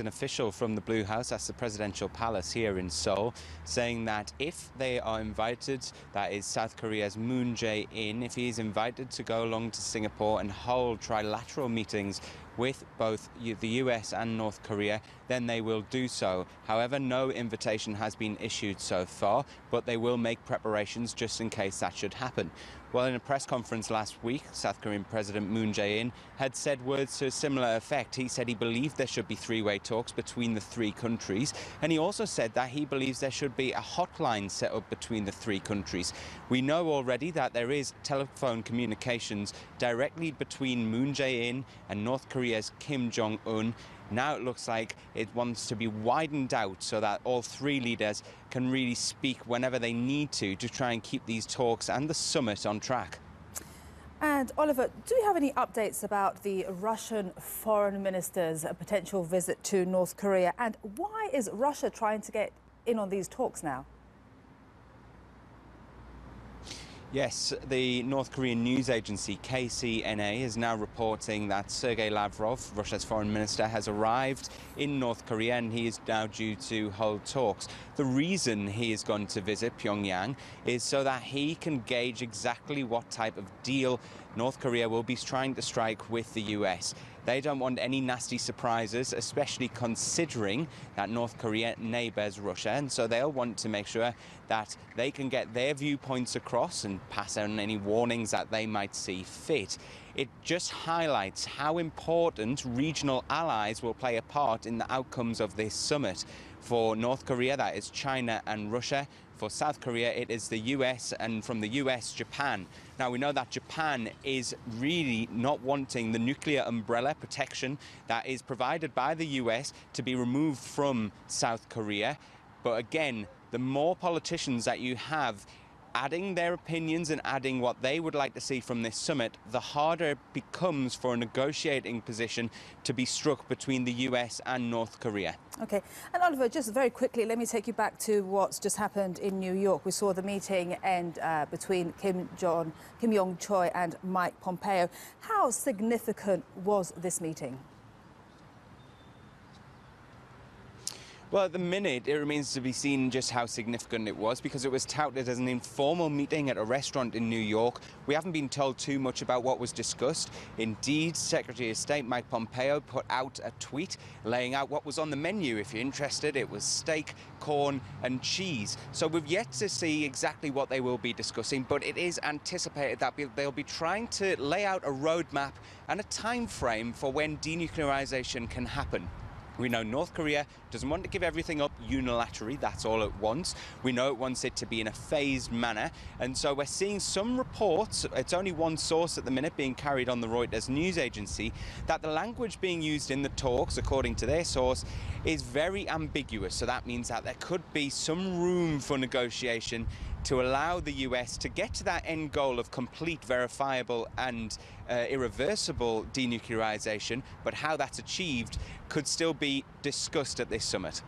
An official from the Blue House, that's the presidential palace here in Seoul, saying that if they are invited, that is South Korea's Moon Jae-in, if he is invited to go along to Singapore and hold trilateral meetings with both the US and North Korea, then they will do so. However, no invitation has been issued so far, but they will make preparations just in case that should happen. Well, in a press conference last week, South Korean President Moon Jae-in had said words to a similar effect. He said he believed there should be three-way talks between the three countries, and he also said that he believes there should be a hotline set up between the three countries. We know already that there is telephone communications directly between Moon Jae-in and North Korea's Kim Jong-un. Now it looks like it wants to be widened out so that all three leaders can really speak whenever they need to try and keep these talks and the summit on track. And Oliver, do you have any updates about the Russian foreign minister's potential visit to North Korea? And why is Russia trying to get in on these talks now? Yes, the North Korean news agency KCNA is now reporting that Sergei Lavrov, Russia's foreign minister, has arrived in North Korea and he is now due to hold talks. The reason he is going to visit Pyongyang is so that he can gauge exactly what type of deal North Korea will be trying to strike with the US. They don't want any nasty surprises, especially considering that North Korea neighbors Russia, and so they'll want to make sure that they can get their viewpoints across and pass on any warnings that they might see fit. It just highlights how important regional allies will play a part in the outcomes of this summit. For North Korea, that is China and Russia. For South Korea, it is the US, and from the US, Japan. Now, we know that Japan is really not wanting the nuclear umbrella protection that is provided by the US to be removed from South Korea. But again, the more politicians that you have adding their opinions and adding what they would like to see from this summit, the harder it becomes for a negotiating position to be struck between the US and North Korea. Okay. And Oliver, just very quickly, let me take you back to what's just happened in New York. We saw the meeting end between Kim Yong-chol and Mike Pompeo. How significant was this meeting? Well, at the minute, it remains to be seen just how significant it was, because it was touted as an informal meeting at a restaurant in New York. We haven't been told too much about what was discussed. Indeed, Secretary of State Mike Pompeo put out a tweet laying out what was on the menu. If you're interested, it was steak, corn and cheese. So we've yet to see exactly what they will be discussing, but it is anticipated that they'll be trying to lay out a roadmap and a time frame for when denuclearization can happen. We know North Korea doesn't want to give everything up unilaterally, that's all it wants. We know it wants it to be in a phased manner, and so we're seeing some reports, it's only one source at the minute being carried on the Reuters news agency, that the language being used in the talks, according to their source, is very ambiguous. So that means that there could be some room for negotiation to allow the US to get to that end goal of complete, verifiable and irreversible denuclearization, but how that's achieved could still be discussed at this summit.